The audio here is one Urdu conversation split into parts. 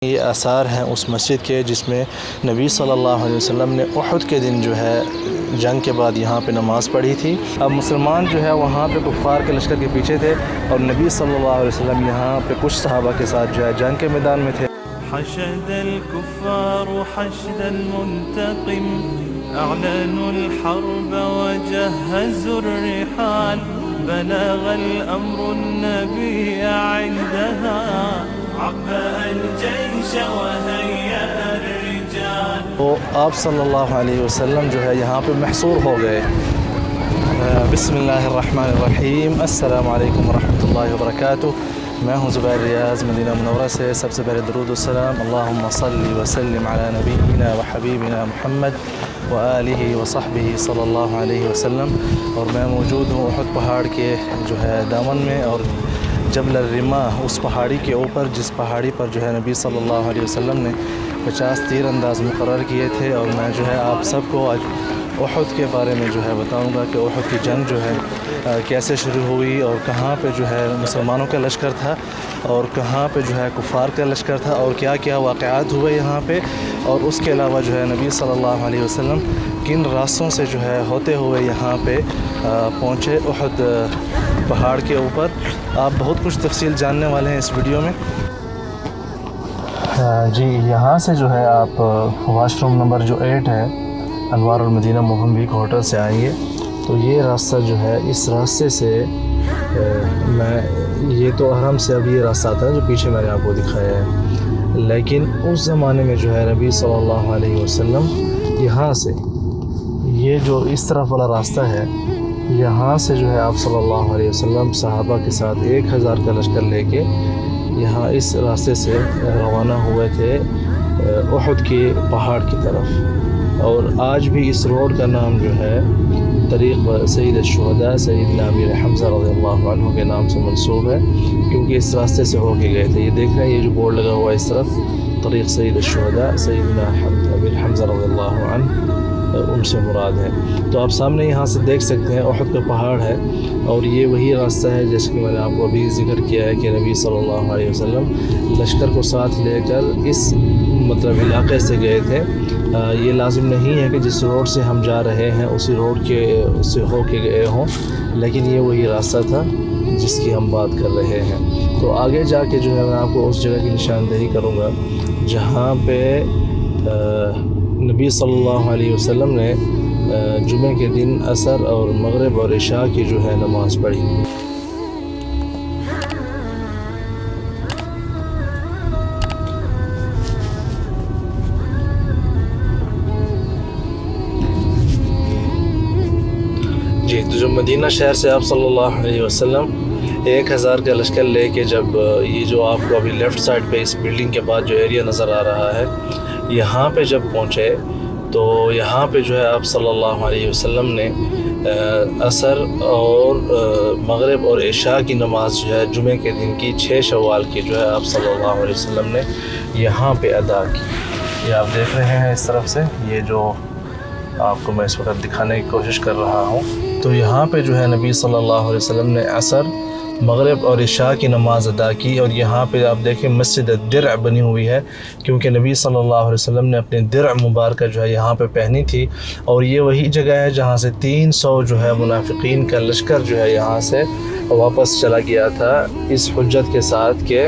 یہ آثار ہیں اس مسجد کے جس میں نبی صلی اللہ علیہ وسلم نے احد کے دن جو ہے جنگ کے بعد یہاں پہ نماز پڑھی تھی۔ اب مسلمان جو ہے وہاں پہ کفار کے لشکر کے پیچھے تھے اور نبی صلی اللہ علیہ وسلم یہاں پہ کچھ صحابہ کے ساتھ جو ہے جنگ کے میدان میں تھے۔ حشد الكفار حشدا منتقم أعلنوا الحرب وجهزوا الرحال بلغ الأمر النبي عندها عبأ الجيش وهيأ الرجال۔ تو آپ صلی اللہ علیہ وسلم جو ہے یہاں پہ محصور ہو گئے۔ بسم اللہ الرحمن الرحیم، السلام علیکم ورحمۃ اللہ وبرکاتہ۔ میں ہوں زبیر ریاض مدینہ منورہ سے۔ سب سے پہلے درود السلام، اللہم صلی وسلم علی نبینا و حبیبنا محمد و آلہ و صحبہ صلی اللہ علیہ وسلم۔ اور میں موجود ہوں احد پہاڑ کے جو ہے دامن میں، اور جبل الرماح اس پہاڑی کے اوپر، جس پہاڑی پر جو ہے نبی صلی اللہ علیہ وسلم نے 50 تیر انداز مقرر کیے تھے۔ اور میں جو ہے آپ سب کو آج احد کے بارے میں جو ہے بتاؤں گا کہ احد کی جنگ جو ہے کیسے شروع ہوئی، اور کہاں پہ جو ہے مسلمانوں کا لشکر تھا اور کہاں پہ جو ہے کفار کا لشکر تھا، اور کیا کیا واقعات ہوئے یہاں پہ، اور اس کے علاوہ جو ہے نبی صلی اللہ علیہ وسلم کن راستوں سے جو ہے ہوتے ہوئے یہاں پہ پہنچے احد پہاڑ کے اوپر۔ آپ بہت کچھ تفصیل جاننے والے ہیں اس ویڈیو میں۔ جی یہاں سے جو ہے آپ واش روم نمبر جو 8 ہے انوار المدینہ موہنبیک ہوٹل سے آئیں گے تو یہ راستہ جو ہے، اس راستے سے یہ تو حرم سے اب یہ راستہ تھا جو پیچھے میں نے آپ کو دکھایا ہے، لیکن اس زمانے میں جو ہے نبی صلی اللہ علیہ وسلم یہاں سے، یہ جو اس طرف والا راستہ ہے، یہاں سے جو ہے آپ صلی اللہ علیہ وسلم صحابہ کے ساتھ 1000 کا لشکر لے کے یہاں اس راستے سے روانہ ہوئے تھے احد کے پہاڑ کی طرف۔ اور آج بھی اس روڈ کا نام جو ہے طریق سید الشہداء سیدنا امیر حمزہ رضی اللہ عنہ کے نام سے منسوب ہے، کیونکہ اس راستے سے ہو کے گئے تھے۔ یہ دیکھ رہے ہیں، یہ جو بورڈ لگا ہوا ہے اس طرف، طریق سید الشہداء سیدنا امیر حمزہ رضی اللہ عنہ ان سے مراد ہے۔ تو آپ سامنے یہاں سے دیکھ سکتے ہیں احد کا پہاڑ ہے، اور یہ وہی راستہ ہے جیسے کہ میں نے آپ کو ابھی ذکر کیا ہے کہ نبی صلی اللہ علیہ وسلم لشکر کو ساتھ لے کر اس علاقے سے گئے تھے۔ یہ لازم نہیں ہے کہ جس روڈ سے ہم جا رہے ہیں اسی روڈ کے سے ہو کے گئے ہوں، لیکن یہ وہی راستہ تھا جس کی ہم بات کر رہے ہیں۔ تو آگے جا کے جو ہے میں آپ کو اس جگہ کی نشاندہی کروں گا جہاں پہ نبی صلی اللہ علیہ وسلم نے جمعہ کے دن عصر اور مغرب اور عشاء کی جو ہے نماز پڑھی۔ جی تو جو مدینہ شہر سے آپ صلی اللہ علیہ وسلم 1000 کا لشکر لے کے، جب یہ جو آپ کو ابھی لیفٹ سائڈ پہ اس بلڈنگ کے بعد جو ایریا نظر آ رہا ہے، یہاں پہ جب پہنچے تو یہاں پہ جو ہے آپ صلی اللہ علیہ وسلم نے عصر اور مغرب اور عشاء کی نماز جو ہے جمعہ کے دن کی 6 شوال کی جو ہے آپ صلی اللہ علیہ وسلم نے یہاں پہ ادا کی۔ یہ آپ دیکھ رہے ہیں اس طرف سے، یہ جو آپ کو میں اس وقت دکھانے کی کوشش کر رہا ہوں، تو یہاں پہ جو ہے نبی صلی اللہ علیہ وسلم نے عصر، مغرب اور عشاء کی نماز ادا کی۔ اور یہاں پہ آپ دیکھیں مسجد الدرع بنی ہوئی ہے، کیونکہ نبی صلی اللہ علیہ وسلم نے اپنے درع مبارکہ جو ہے یہاں پہ پہنی تھی، اور یہ وہی جگہ ہے جہاں سے 300 جو ہے منافقین کا لشکر جو ہے یہاں سے واپس چلا گیا تھا اس حجت کے ساتھ کہ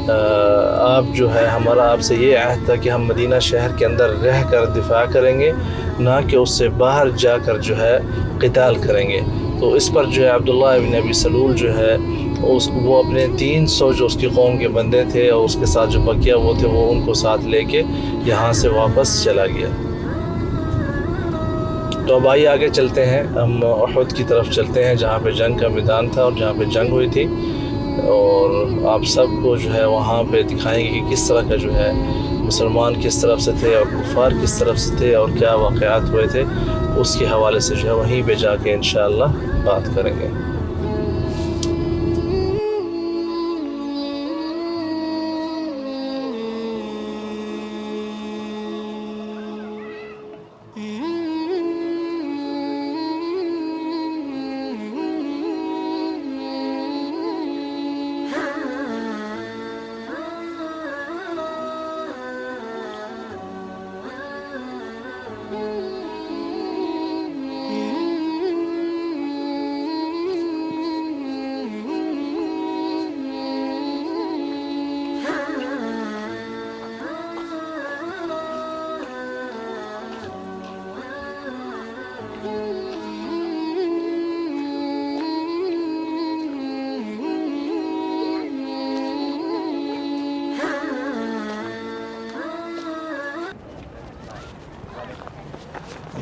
آپ جو ہے، ہمارا آپ سے یہ عہد تھا کہ ہم مدینہ شہر کے اندر رہ کر دفاع کریں گے، نہ کہ اس سے باہر جا کر جو ہے قتال کریں گے۔ تو اس پر جو ہے عبداللہ ابن ابی سلول جو ہے وہ اپنے 300 جو اس کی قوم کے بندے تھے اور اس کے ساتھ جو بقیہ وہ تھے، وہ ان کو ساتھ لے کے یہاں سے واپس چلا گیا۔ تو اب آئیے آگے چلتے ہیں، ہم احد کی طرف چلتے ہیں جہاں پہ جنگ کا میدان تھا اور جہاں پہ جنگ ہوئی تھی، اور آپ سب کو جو ہے وہاں پہ دکھائیں گے کہ کس طرح کا جو ہے مسلمان کس طرف سے تھے اور کفار کس طرف سے تھے اور کیا واقعات ہوئے تھے، اس کے حوالے سے جو ہے وہیں پہ جا کے انشاءاللہ بات کریں گے۔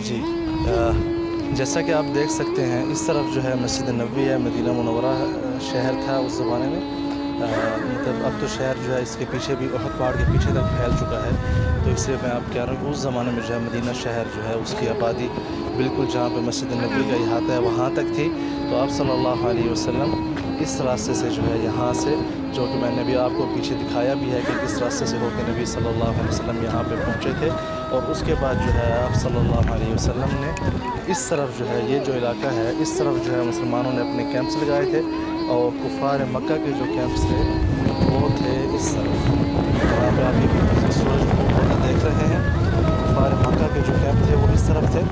جی جیسا کہ آپ دیکھ سکتے ہیں اس طرف جو ہے مسجد نبوی ہے، مدینہ منورہ شہر تھا اس زمانے میں، مطلب اب تو شہر جو ہے اس کے پیچھے بھی احد پہاڑ کے پیچھے تک پھیل چکا ہے، تو اس لیے میں آپ کہہ رہا ہوں کہ اس زمانے میں جو ہے مدینہ شہر جو ہے اس کی آبادی بالکل جہاں پہ مسجد نبوی کا احاطہ ہے وہاں تک تھی۔ تو آپ صلی اللہ علیہ وسلم اس راستے سے جو ہے یہاں سے، جو کہ میں نے بھی آپ کو پیچھے دکھایا بھی ہے کہ کس راستے سے ہو کے نبی صلی اللہ علیہ وسلم یہاں پہ پہنچے تھے، اور اس کے بعد جو ہے آپ صلی اللہ علیہ وسلم نے اس طرف جو ہے یہ جو علاقہ ہے اس طرف جو ہے مسلمانوں نے اپنے کیمپس لگائے تھے، اور کفار مکہ کے جو کیمپس تھے وہ تھے اس طرف، جہاں پہ آپ یہ سورج کو دیکھ رہے ہیں۔ کفار مکہ کے جو کیمپ تھے وہ اس طرف تھے،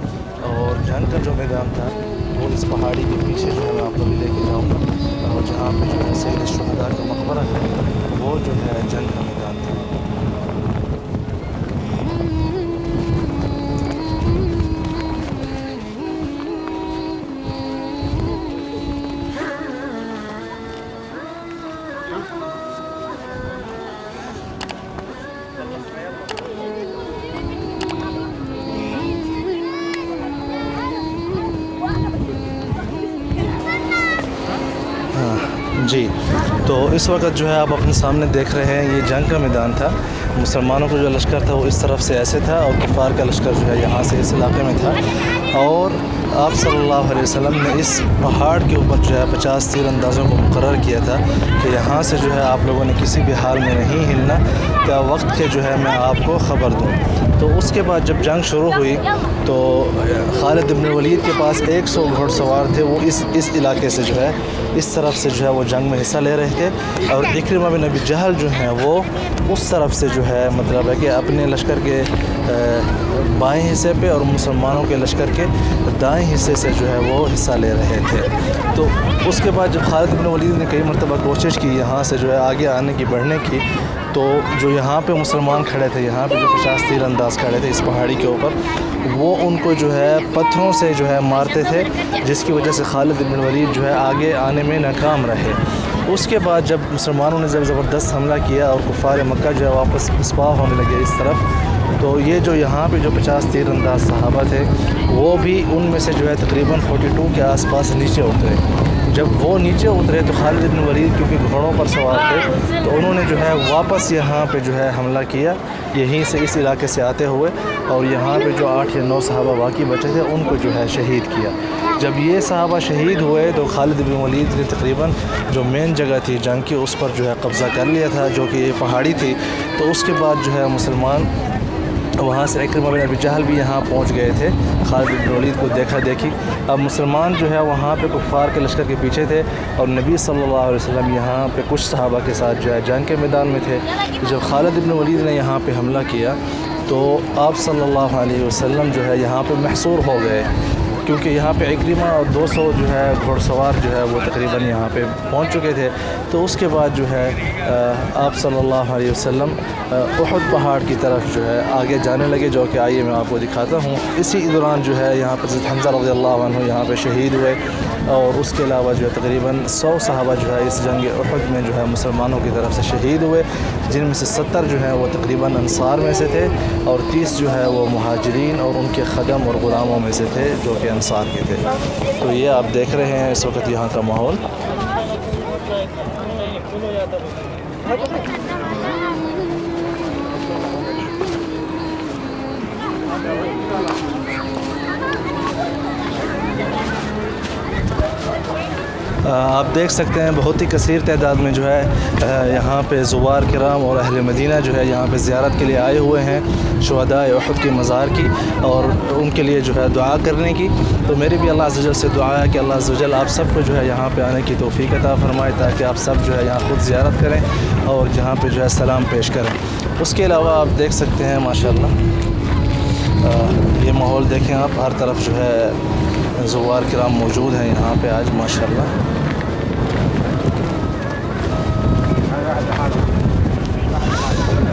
اور جنگ کا جو میدان تھا وہ اس پہاڑی کے پیچھے جو ہے میں آپ کو بھی لے کے جاؤں گا، اور جہاں پہ جو ہے سید الشہداء کا مقبرہ ہے وہ جو ہے جنگ کا میدان تھا۔ جی تو اس وقت جو ہے آپ اپنے سامنے دیکھ رہے ہیں یہ جنگ کا میدان تھا۔ مسلمانوں کا جو لشکر تھا وہ اس طرف سے ایسے تھا، اور کفار کا لشکر جو ہے یہاں سے اس علاقے میں تھا، اور آپ صلی اللہ علیہ وسلم نے اس پہاڑ کے اوپر جو ہے 50 تیر اندازوں کو مقرر کیا تھا کہ یہاں سے جو ہے آپ لوگوں نے کسی بھی حال میں نہیں ہلنا، کیا وقت کے جو ہے میں آپ کو خبر دوں۔ تو اس کے بعد جب جنگ شروع ہوئی تو خالد بن ولید کے پاس 100 گھوڑ سوار تھے، وہ اس علاقے سے جو ہے اس طرف سے جو ہے وہ جنگ میں حصہ لے رہے تھے، اور اکرمہ بن ابی جہل جو ہیں وہ اس طرف سے جو ہے مطلب ہے کہ اپنے لشکر کے بائیں حصے پہ اور مسلمانوں کے لشکر کے دائیں حصے سے جو ہے وہ حصہ لے رہے تھے۔ تو اس کے بعد جب خالد بن ولید نے کئی مرتبہ کوشش کی یہاں سے جو ہے آگے آنے کی، بڑھنے کی، تو جو یہاں پہ مسلمان کھڑے تھے، یہاں پہ جو 50 تیر انداز کھڑے تھے اس پہاڑی کے اوپر، وہ ان کو جو ہے پتھروں سے جو ہے مارتے تھے، جس کی وجہ سے خالد بن ولید جو ہے آگے آنے میں ناکام رہے۔ اس کے بعد جب مسلمانوں نے جب زبردست حملہ کیا اور کفار مکہ جو ہے واپس پسپا ہونے لگے اس طرف، تو یہ جو یہاں پہ جو 50 تیر انداز صحابہ تھے وہ بھی ان میں سے جو ہے تقریباً 42 کے آس پاس نیچے اترے۔ جب وہ نیچے اترے تو خالد بن ولید کیونکہ گھوڑوں پر سوار تھے تو انہوں نے جو ہے واپس یہاں پہ جو ہے حملہ کیا، یہیں سے اس علاقے سے آتے ہوئے، اور یہاں پہ جو 8 یا 9 صحابہ باقی بچے تھے ان کو جو ہے شہید کیا۔ جب یہ صحابہ شہید ہوئے تو خالد بن ولید نے تقریباً جو مین جگہ تھی جنگ کی اس پر جو ہے قبضہ کر لیا تھا، جو کہ یہ پہاڑی تھی۔ تو اس کے بعد جو ہے مسلمان وہاں سے اکرمہ بن ابی جہل بھی یہاں پہنچ گئے تھے، خالد بن ولید کو دیکھا دیکھی۔ اب مسلمان جو ہے وہاں پہ کفار کے لشکر کے پیچھے تھے، اور نبی صلی اللہ علیہ وسلم یہاں پہ کچھ صحابہ کے ساتھ جو ہے جنگ کے میدان میں تھے۔ جب خالد بن ولید نے یہاں پہ حملہ کیا تو آپ صلی اللہ علیہ وسلم جو ہے یہاں پہ محصور ہو گئے، کیونکہ یہاں پہ اکرمہ اور 200 جو ہے گھوڑ سوار جو ہے وہ تقریباً یہاں پہ پہنچ چکے تھے۔ تو اس کے بعد جو ہے آپ صلی اللہ علیہ وسلم احد پہاڑ کی طرف جو ہے آگے جانے لگے، جو کہ آئیے میں آپ کو دکھاتا ہوں۔ اسی دوران جو ہے یہاں پر حضرت حمزہ رضی اللہ عنہ یہاں پہ شہید ہوئے، اور اس کے علاوہ جو ہے تقریباً 100 صحابہ جو ہے اس جنگ احد میں جو ہے مسلمانوں کی طرف سے شہید ہوئے، جن میں سے 70 جو ہیں وہ تقریباً انصار میں سے تھے، اور 30 جو ہے وہ مہاجرین اور ان کے خدم اور غلاموں میں سے تھے جو کہ انصار کے تھے۔ تو یہ آپ دیکھ رہے ہیں اس وقت یہاں کا ماحول۔ آپ دیکھ سکتے ہیں بہت ہی کثیر تعداد میں جو ہے یہاں پہ زوار کرام اور اہل مدینہ جو ہے یہاں پہ زیارت کے لیے آئے ہوئے ہیں شہداء احد کے مزار کی، اور ان کے لیے جو ہے دعا کرنے کی۔ تو میری بھی اللہ عز و جل سے دعا ہے کہ اللہ عز و جل آپ سب کو جو ہے یہاں پہ آنے کی توفیق عطا فرمائے، تاکہ آپ سب جو ہے یہاں خود زیارت کریں اور جہاں پہ جو ہے سلام پیش کریں۔ اس کے علاوہ آپ دیکھ سکتے ہیں ماشاءاللہ یہ ماحول دیکھیں آپ، ہر طرف جو ہے زوار کرام موجود ہیں یہاں پہ آج ماشاءاللہ۔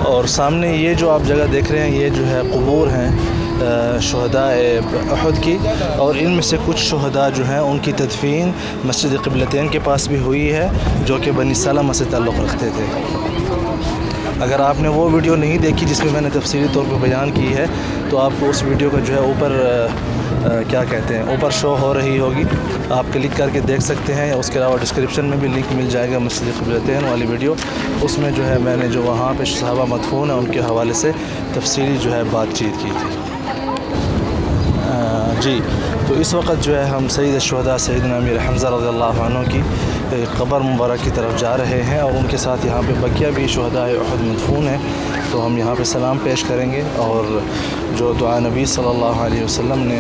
اور سامنے یہ جو آپ جگہ دیکھ رہے ہیں یہ جو ہے قبور ہیں شہداء احد کی، اور ان میں سے کچھ شہداء جو ہیں ان کی تدفین مسجد قبلتین کے پاس بھی ہوئی ہے، جو کہ بنی سلمہ سے تعلق رکھتے تھے۔ اگر آپ نے وہ ویڈیو نہیں دیکھی جس میں نے تفصیلی طور پہ بیان کی ہے تو آپ کو اس ویڈیو کا جو ہے اوپر کیا کہتے ہیں اوپر شو ہو رہی ہوگی، آپ کلک کر کے دیکھ سکتے ہیں، یا اس کے علاوہ ڈسکرپشن میں بھی لنک مل جائے گا مسجد قبلتین والی ویڈیو، اس میں جو ہے میں نے جو وہاں پہ صحابہ مدفون ہیں ان کے حوالے سے تفصیلی جو ہے بات چیت کی تھی۔ جی تو اس وقت جو ہے ہم سید الشہداء سیدنا امیر حمزہ رضی اللہ عنہ کی قبر مبارک کی طرف جا رہے ہیں، اور ان کے ساتھ یہاں پہ بقیہ بھی شہداء احد مدفون ہیں، تو ہم یہاں پہ سلام پیش کریں گے، اور جو دعا نبی صلی اللہ علیہ وسلم نے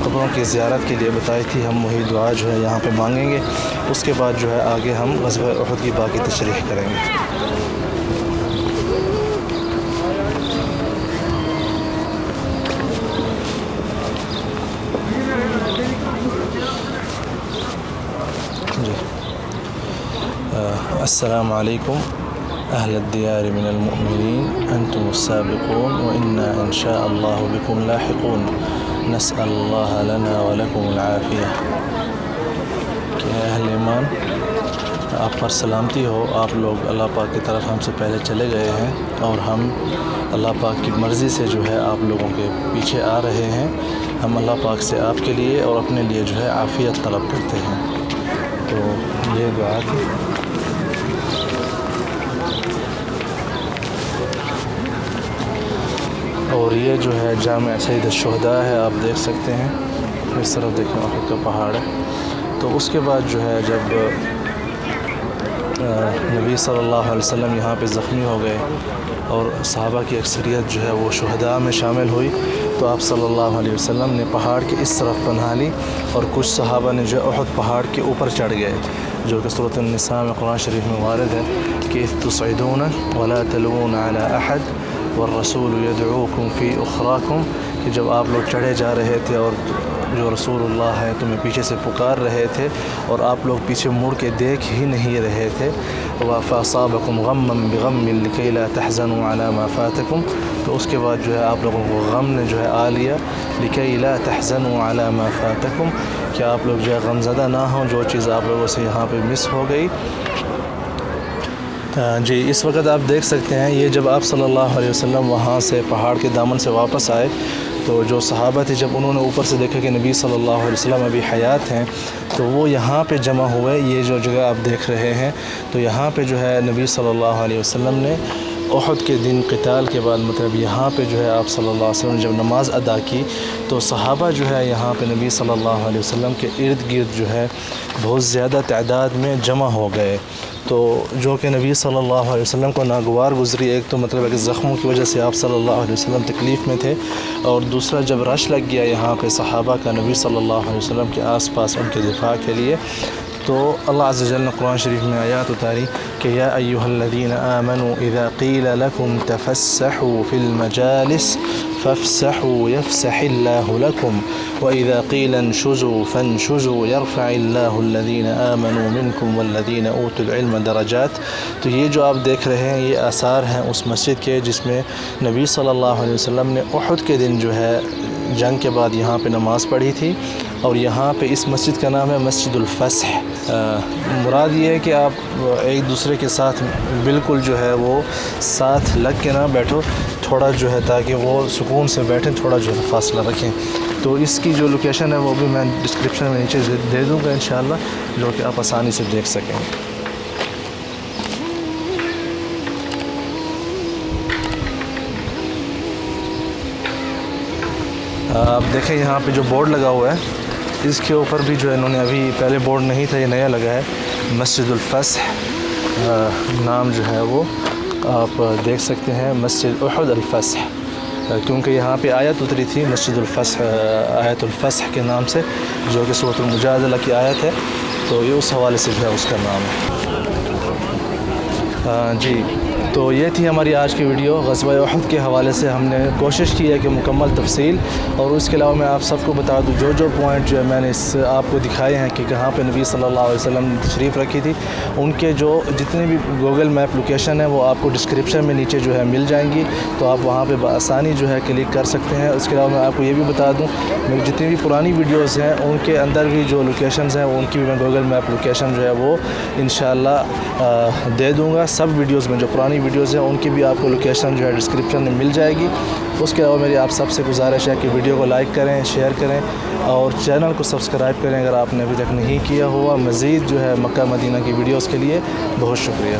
قبروں کی زیارت کے لیے بتائی تھی ہم وہی دعا جو ہے یہاں پہ مانگیں گے، اس کے بعد جو ہے آگے ہم غزوہ احد کی باقی تشریح کریں گے۔ جی السلام علیکم اہل الدیار من المؤمنین انتم السابقون وانا ان شاء اللہ بكم لاحقون نسأل اللہ لنا ولکم العافیہ۔ کہ اہل ایمان آپ پر سلامتی ہو، آپ لوگ اللہ پاک کی طرف ہم سے پہلے چلے گئے ہیں، اور ہم اللہ پاک کی مرضی سے جو ہے آپ لوگوں کے پیچھے آ رہے ہیں، ہم اللہ پاک سے آپ کے لیے اور اپنے لیے جو ہے عافیت طلب کرتے ہیں۔ تو یہ دعا تھی۔ اور یہ جو ہے جامع سید الشہداء ہے، آپ دیکھ سکتے ہیں، اس طرف دیکھیں احد کا پہاڑ ہے۔ تو اس کے بعد جو ہے جب نبی صلی اللہ علیہ وسلم یہاں پہ زخمی ہو گئے اور صحابہ کی اکثریت جو ہے وہ شہداء میں شامل ہوئی، تو آپ صلی اللہ علیہ وسلم نے پہاڑ کے اس طرف پناہ لی، اور کچھ صحابہ نے جو احد پہاڑ کے اوپر چڑھ گئے، جو کہ سورۃ النساء میں قرآن شریف میں وارد ہے کہ اذ تصعدون ولا تلوون علی احد والرسول يدعوكم في اخراكم، کہ جب آپ لوگ چڑھے جا رہے تھے اور جو رسول اللہ ہے تمہیں پیچھے سے پکار رہے تھے، اور آپ لوگ پیچھے مڑ کے دیکھ ہی نہیں رہے تھے، فَأَصَابَكُمْ غَمًّا بِغَمٍّ لِكَيْ لَا تَحْزَنُوا عَلَى مَا فَاتَكُمْ، تو اس کے بعد جو ہے آپ لوگوں کو غم نے جو ہے آ لیا، لِكَيْ لَا تَحْزَنُوا عَلَى مَا فَاتَكُمْ، کہ آپ لوگ جو ہے غمزدہ نہ ہوں جو چیز آپ لوگوں سے یہاں پہ مس ہو گئی۔ جی اس وقت آپ دیکھ سکتے ہیں، یہ جب آپ صلی اللہ علیہ وسلم وہاں سے پہاڑ کے دامن سے واپس آئے تو جو صحابہ تھے جب انہوں نے اوپر سے دیکھا کہ نبی صلی اللہ علیہ وسلم ابھی حیات ہیں تو وہ یہاں پہ جمع ہوئے، یہ جو جگہ آپ دیکھ رہے ہیں، تو یہاں پہ جو ہے نبی صلی اللہ علیہ وسلم نے احد کے دن قتال کے بعد مطلب یہاں پہ جو ہے آپ صلی اللہ علیہ وسلم نے جب نماز ادا کی تو صحابہ جو ہے یہاں پہ نبی صلی اللہ علیہ وسلم کے ارد گرد جو ہے بہت زیادہ تعداد میں جمع ہو گئے، تو جو کہ نبی صلی اللہ علیہ وسلم کو ناگوار گزری۔ ایک تو مطلب ہے کہ زخموں کی وجہ سے آپ صلی اللہ علیہ وسلم تکلیف میں تھے، اور دوسرا جب رش لگ گیا یہاں پہ صحابہ کا نبی صلی اللہ علیہ وسلم کے آس پاس ان کے دفاع کے لیے، تو اللہ عز و جل نے قرآن شریف میں آیات اتاری کہ یا ایھا الذین آمنوا اذا قیل لکم تفسحوا فی المجالس فافسحوا یفسح اللہ لکم وَإِذَا قِيلَ انشُزُوا فَانشُزُوا يَرْفَعِ اللَّهُ الَّذِينَ آمَنُوا مِنْكُمْ وَالَّذِينَ أُوتُوا الْعِلْمَ دَرَجَاتٍ۔ تو یہ جو آپ دیکھ رہے ہیں یہ آثار ہیں اس مسجد کے جس میں نبی صلی اللہ علیہ وسلم نے احد کے دن جو ہے جنگ کے بعد یہاں پہ نماز پڑھی تھی، اور یہاں پہ اس مسجد کا نام ہے مسجد الفسح۔ مراد یہ ہے کہ آپ ایک دوسرے کے ساتھ بالکل جو ہے وہ ساتھ لگ کے نہ بیٹھو، تھوڑا جو ہے تاکہ وہ سکون سے بیٹھیں، تھوڑا جو ہے فاصلہ رکھیں۔ تو اس کی جو لوکیشن ہے وہ بھی میں ڈسکرپشن میں نیچے دے دوں گا انشاءاللہ، جو کہ آپ آسانی سے دیکھ سکیں۔ آپ دیکھیں یہاں پہ جو بورڈ لگا ہوا ہے اس کے اوپر بھی جو ہے انہوں نے ابھی پہلے بورڈ نہیں تھا، یہ نیا لگا ہے، مسجد الفسح نام جو ہے وہ آپ دیکھ سکتے ہیں، مسجد احد الفسح، کیونکہ یہاں پہ آیت اتری تھی مسجد الفسح، آیت الفسح کے نام سے، جو کہ سورۃ المجادلہ کی آیت ہے، تو یہ اس حوالے سے جو ہے اس کا نام ہے۔ جی تو یہ تھی ہماری آج کی ویڈیو غزوہ احد کے حوالے سے۔ ہم نے کوشش کی ہے کہ مکمل تفصیل، اور اس کے علاوہ میں آپ سب کو بتا دوں جو پوائنٹ جو ہے میں نے آپ کو دکھائے ہیں کہ کہاں پہ نبی صلی اللہ علیہ وسلم نے تشریف رکھی تھی، ان کے جو جتنے بھی گوگل میپ لوکیشن ہے وہ آپ کو ڈسکرپشن میں نیچے جو ہے مل جائیں گی، تو آپ وہاں پہ بآسانی جو ہے کلک کر سکتے ہیں۔ اس کے علاوہ میں آپ کو یہ بھی بتا دوں میری جتنی بھی پرانی ویڈیوز ہیں ان کے اندر بھی جو لوکیشنز ہیں ان کی بھی میں گوگل میپ لوکیشن جو ہے وہ انشاءاللہ دے دوں گا۔ سب ویڈیوز میں جو پرانی ویڈیوز ہیں ان کی بھی آپ کو لوکیشن جو ہے ڈسکرپشن میں مل جائے گی. اس کے علاوہ میری آپ سب سے گزارش ہے کہ ویڈیو کو لائک کریں, شیئر کریں اور چینل کو سبسکرائب کریں اگر آپ نے ابھی تک نہیں کیا ہوا. مزید جو ہے مکہ مدینہ کی ویڈیوز کے لیے بہت شکریہ.